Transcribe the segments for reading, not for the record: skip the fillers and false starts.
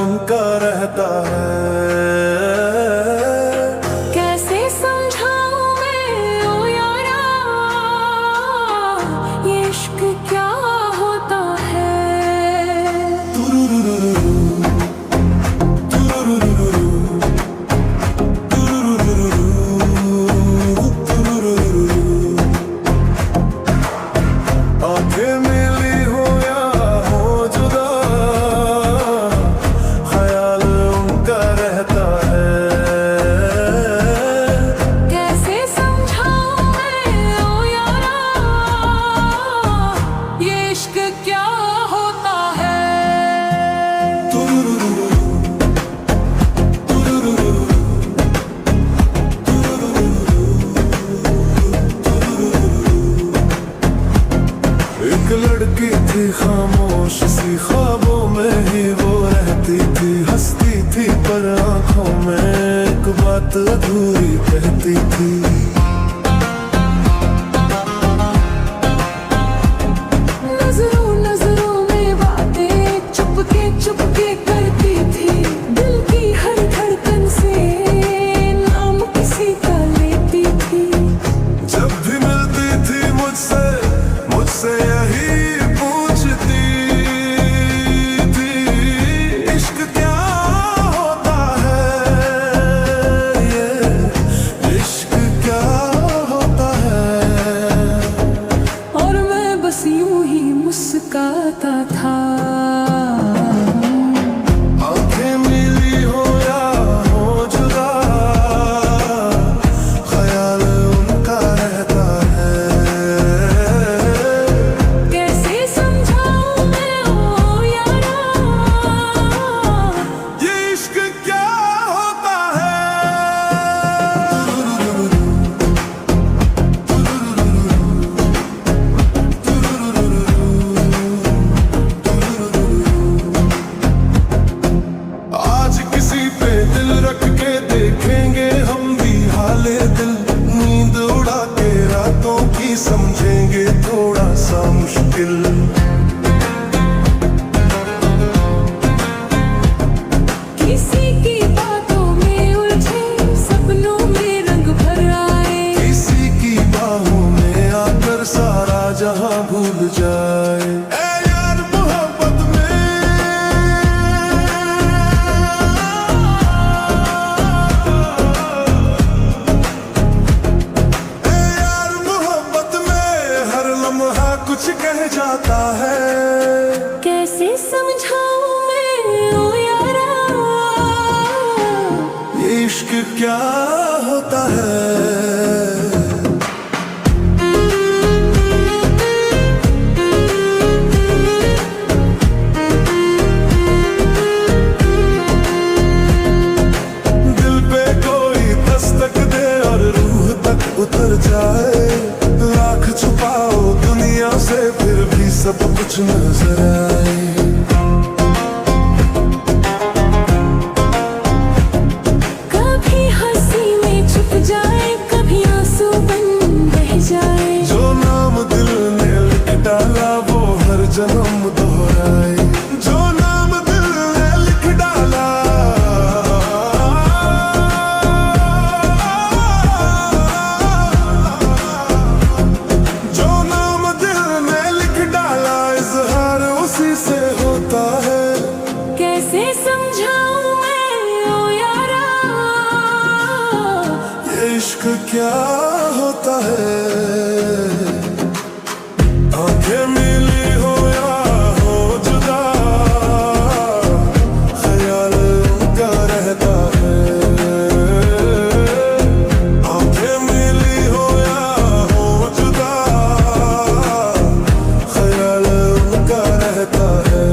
उनका रहता है। कैसे समझाऊं मैं ओ यारा, ये इश्क क्या होता है। आंखें मिली हो या हो जुदा, ख्याल उनका रहता है। कैसे समझाऊं मैं ओ यारा, ये इश्क क्या होता है। एक लड़की थी खामोश सी, ख्वाबों में ही वो रहती थी, हंसती थी पर आंखों में एक बात अधूरी कहती थी। नजरों नजरों में बातें चुपके करती थी, दिल की हर धड़कन से नाम किसी का लेती थी। जब भी मिलती थी मुझसे यही पूछती थी, इश्क क्या होता है, ये इश्क क्या होता है। और मैं बस यूं ही मुस्कुराता था। आंखें मिली हो या हो जुदा, ख्याल उनका रहता है। कैसे समझाऊं मैं ओ यारा, ये इश्क क्या होता है। आज किसी पे दिल रख के देखेंगे हम भी हाले दिल, नींद उड़ा के रातों की समझेंगे थोड़ा सा मुश्किल। किसी की बातों में उलझे सपनों में रंग भर आए। किसी की बाहों में आकर सारा जहां भूल जाए। ए यार मोहब्बत में, ए यार मोहब्बत में हर लम्हा कुछ कह जाता है। कैसे समझाऊं मैं ओ यारा, ये इश्क क्या होता है। दिल पे कोई दस्तक दे और रूह तक उतर जाए, लाख छुपाओ दुनिया से फिर भी सब कुछ नजर आए। कभी हंसी में छुप जाए, कभी आंसू बन बह जाए। जो नाम दिल ने लिख डाला वो हर जन्म दोहराए। जो नाम दिल ने लिख डाला, जो नाम दिल ने लिख डाला, इजहार उसी से होता है। कैसे समझाऊं मैं ओ यारा, ये इश्क क्या होता है। आंखें मिली हो या हो जुदा, ख्याल उनका रहता है। आंखें मिली हो या हो जुदा, ख्याल उनका रहता है।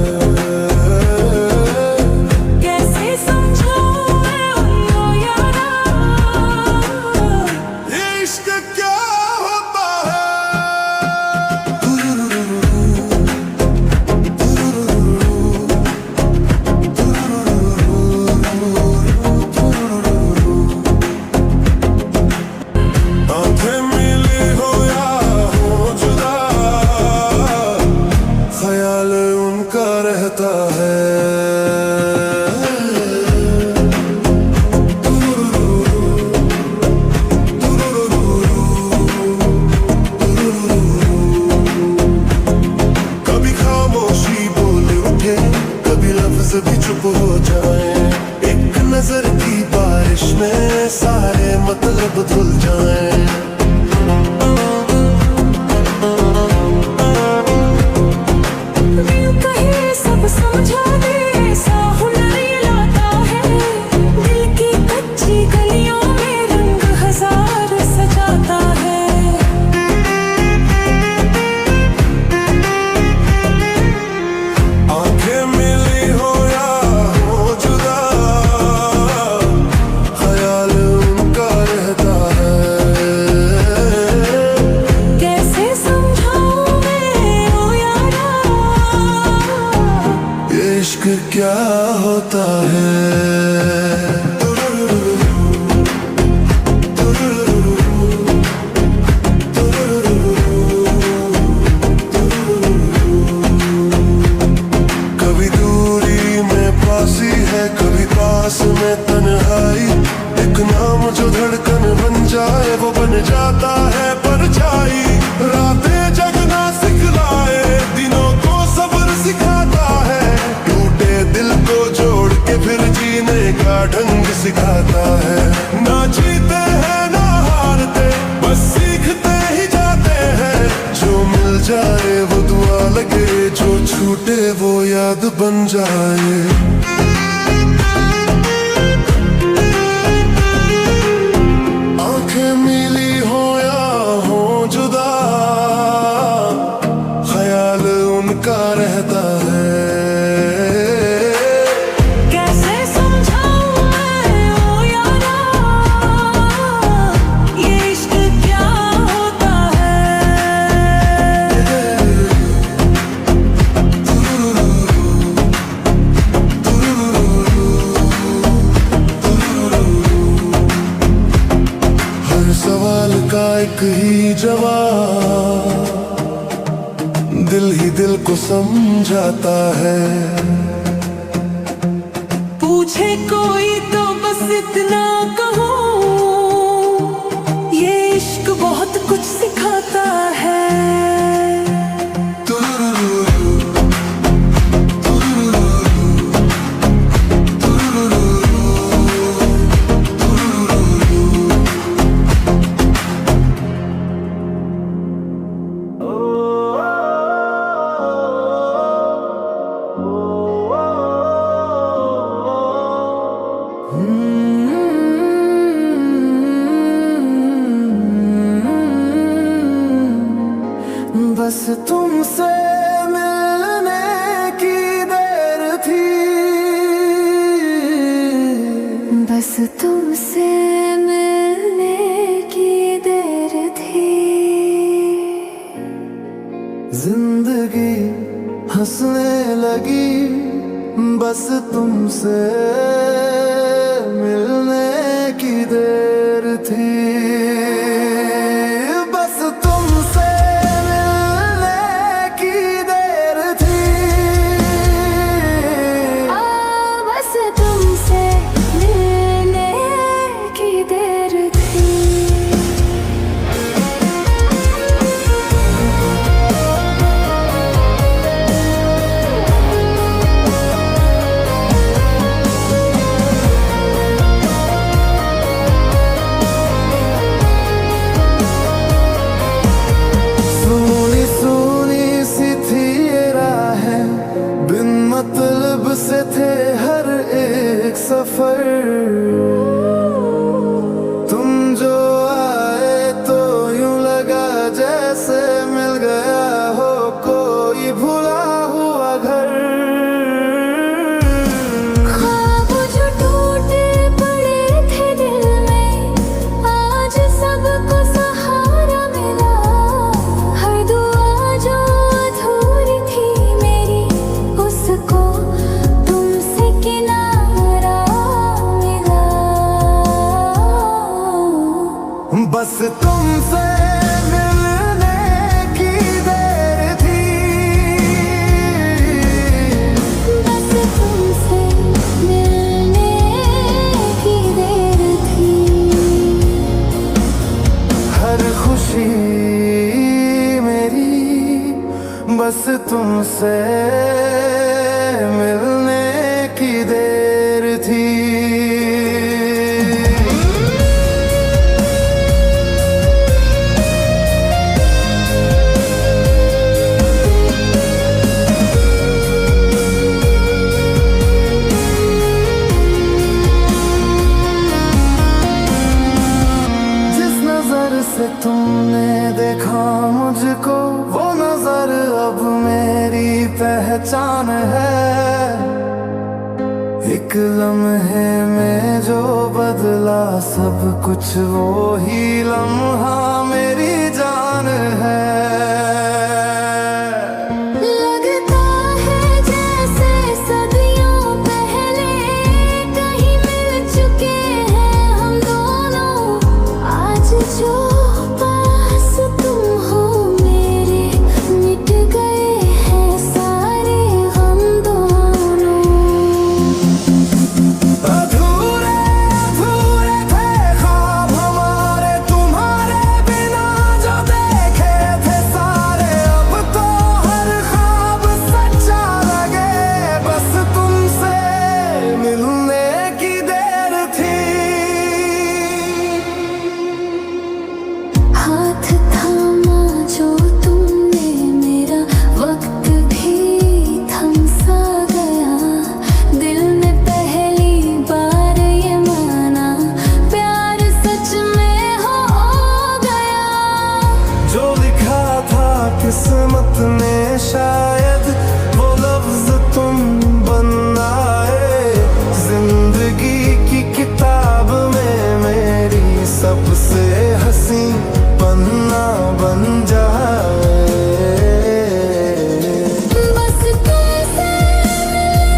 कैसे समझाऊं मैं ओ यारा, ये इश्क क्या होता है। आंखें मिली हो या हो जुदा, ख्याल उनका रहता है। लफ्ज भी चुप हो जाए, एक नजर की बारिश में सारे मतलब धुल जाएं। दिल कहे सब समझा दे, ऐसा हुनर ये लाता है। दिल की कच्ची गलियों में रंग हजार सजाता है। आंखें मिली हो या हो जुदा, ख्याल उनका रहता है। कैसे समझाऊं मैं ओ यारा, ये इश्क क्या होता है। कभी दूरी में पासी है, कभी पास में तन्हाई। एक नाम जो धड़कन बन जाए वो बन जाता है परछाई। रातें जगना सिखलाए, दिनों को सब्र सिखाता है। टूटे दिल को जोड़ के फिर जीने का ढंग सिखाता है। ना जीते हैं ना हारते, बस सीखते ही जाते हैं। जो मिल जाए वो दुआ लगे, जो छूटे वो याद बन जाए। आंखें मिली हो या हो जुदा, ख्याल उनका रहता है। कैसे समझाऊं मैं ओ यारा, ये इश्क क्या होता है। हर सवाल का एक ही जवाब दिल ही दिल को समझाता है। पूछे कोई तो बस इतना कहूँ, ये इश्क बहुत कुछ सिखाता है। बस तुमसे मिलने की देर थी, बस तुमसे मिलने की देर थी। जिंदगी हंसने लगी, बस तुमसे मिलने की देर थी। बस तुमसे मिलने की देर थी। बस तुमसे मिलने की देर थी। सोनी सोनी सी थी ये राहें, बिन मतलब से थे हर एक सफर। तुम जो आए तो यूं लगा जैसे मिल गया हो कोई भुला हुआ घर। ख्वाब जो टूटे पड़े थे दिल में, आज सबको सहारा मिला। हर दुआ जो अधूरी थी मेरी, उसको तुमसे किनारा मिला। बस तुमसे मिलने की देर थी। बस तुमसे मिलने की देर थी। हर खुशी मेरी बस तुमसे मिलने एक लम्हे में जो बदला सब कुछ, वो ही लम्हा मेरी जान है। लगता है जैसे सदियों पहले कहीं मिल चुके हैं हम दोनों। आज जो पास तुम हो मेरे, मिट गए हैं सारे गम दोनों। अधूरे अधूरे थे ख्वाब हमारे, तुम्हारे बिना जो देखे थे सारे। अब तो हर ख्वाब सच्चा लगे, बस तुमसे मिलने की देर थी। हाथ थामा जो तुमने मेरा, वक्त भी थम सा गया। दिल ने पहली बार ये माना, प्यार सच में हो गया। जो लिखा था किस्मत में शायद, वो लफ्ज तुम बन आए। जिंदगी की किताब में मेरी सबसे हंसी पन्ना बन जाए। बस तुमसे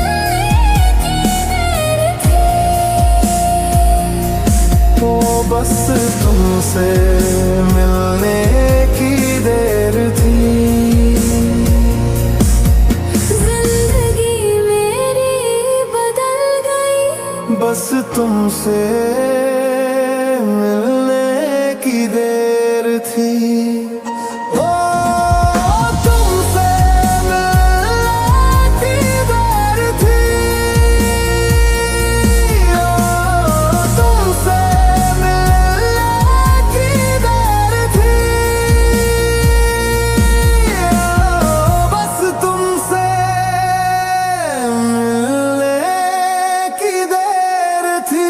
मिलने की देर थी। तो बस तुमसे मिलने की देर थी। जिंदगी मेरी बदल गई, बस तुमसे मिलने की देर थी। ओ, तुमसे मिलने की देर थी। ओ, तुमसे मिलने की देर थी। ओ, बस तुमसे मिलने की देर थी।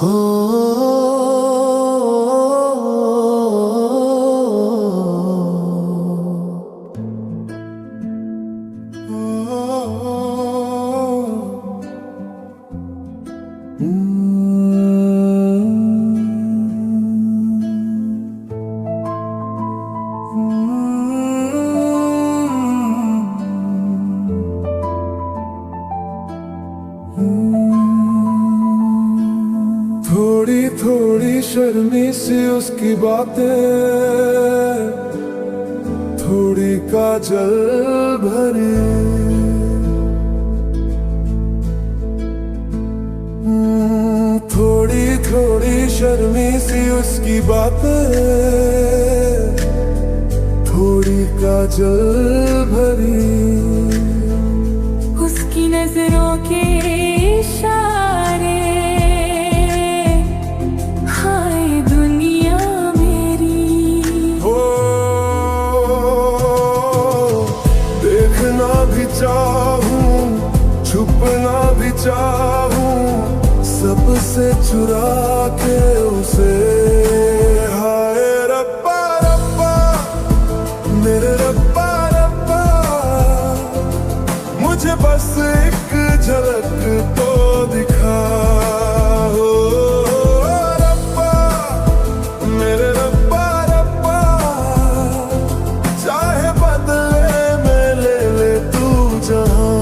हो थोड़ी थोड़ी शर्मी सी उसकी बातें, थोड़ी काजल भरी। थोड़ी थोड़ी शर्मी सी उसकी बातें, थोड़ी काजल भरी। उसकी नजरों के इशारे, हाय दुनिया मेरी। हो देखना भी चाहूं, छुपना भी चाहूं, सबसे चुरा के उसे। हाय रब्बा रब्बा, मेरे रब्बा रब्बा, मुझे बस एक झलक तो दिखा। हो रब्बा, मेरे रब्बा रब्बा, चाहे बदले में ले ले तू जहां।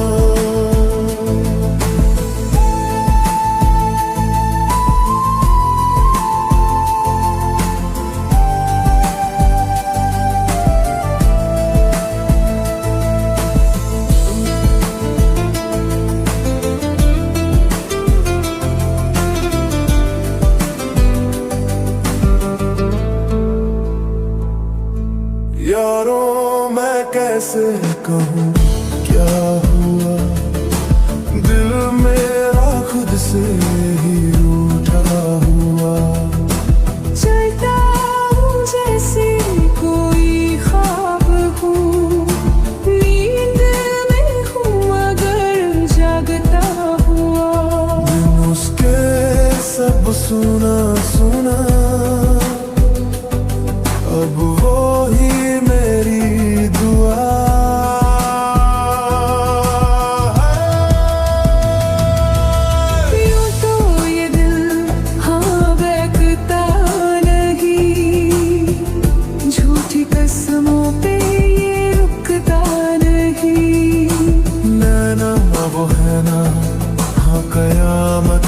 यारों मैं कैसे कहूँ क्या हुआ, दिल मेरा खुद से ही रूठा हुआ। चलता हूँ जैसे कोई ख्वाब हूँ, नींद में हूँ मगर जागता हुआ। दिन उसके सब सुना सुना, अब वो ही मेरी दुआ।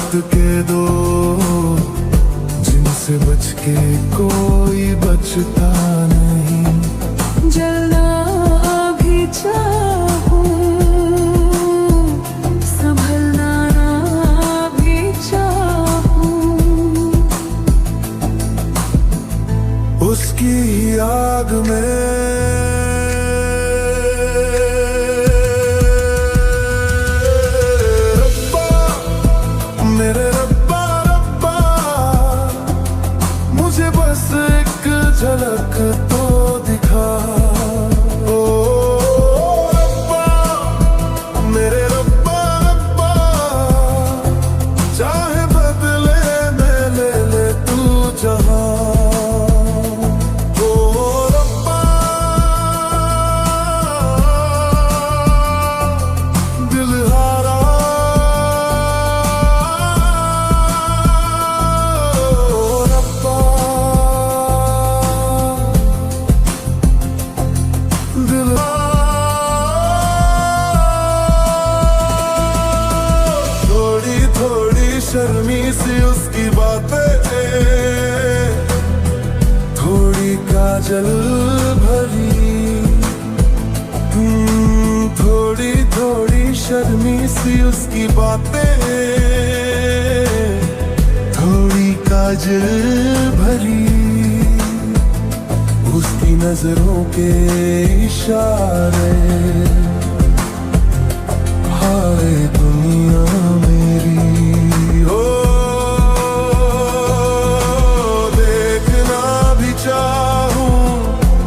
वक्त के दो जिनसे बच के कोई बचता नहीं। जलना अभी चाहूं, संभलना भी चाहूं। उसकी आग में झलक तो दिखा। ओ रब्बा, मेरे रब्बा रब्बा, चाहे बदले में ले ले तू जहां। ओ रब्बा, दिल हारा थोड़ी थोड़ी शर्मी सी उसकी बातें, थोड़ी काजल भरी। थोड़ी थोड़ी शर्मी सी उसकी बातें, थोड़ी काजल भरी। उसकी नजरों के इशारे, हाय दुनिया मेरी। ओ देखना भी चाहूं,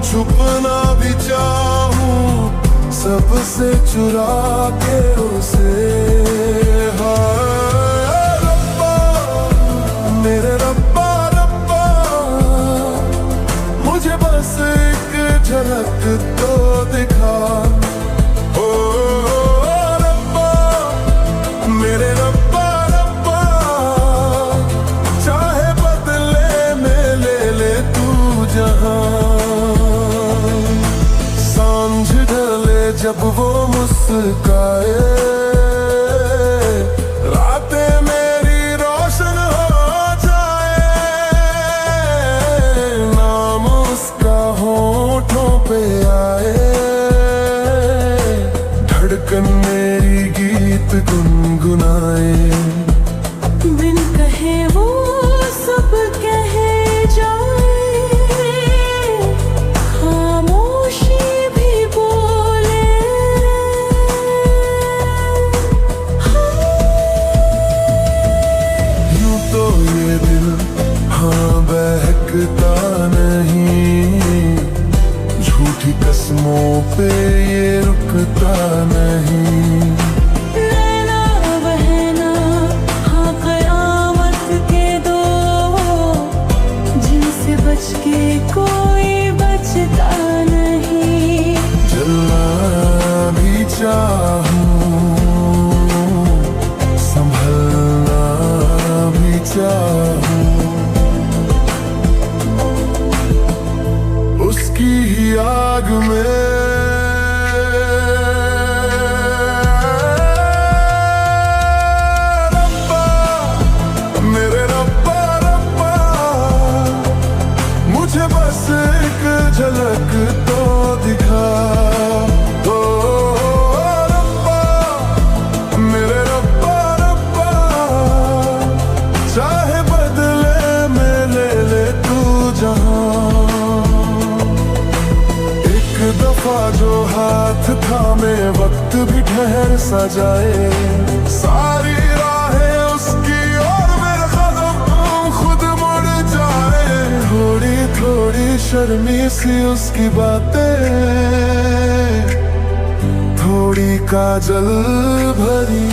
छुपना भी चाहूं, सबसे चुरा के उसे। हाय रब्बा, मेरे रब्बा रब्बा, मुझे बस एक झलक तो दिखा। ओ रब्बा, मेरे रब्बा रब्बा, चाहे बदले में ले ले तू जहां। सांझ ढले जब वो मुस्काए, रातें मेरी रोशन हो जाए। नाम उसका होठों पे आए, धड़कन मेरी गीत गुनगुनाए। बिन कहे वो सब कह जाए, खामोशी भी बोले। यूं तो ये दिल हाँ बहकता नहीं, झूठी कसमों पे ये रुकता नहीं। रहना बहना हाँ कयामत के दो, जिनसे बच के कोई बचता नहीं। जलना भी चाहूं, संभलना भी चाहूं। उसकी ही आग में रब्बा, मेरे रब्बा रब्बा, मुझे बस एक झलक तो दिखा। ओ रब्बा, मेरे रब्बा रब्बा, चाहे बदले में ले ले तू जहां। एक दफा जो हाथ थामे वक्त भी ठहर सा जाए, सारी राहें उसकी और मेरे कदम खुद मुड़ जाए। थोड़ी थोड़ी शर्मी सी उसकी बातें, थोड़ी काजल भरी।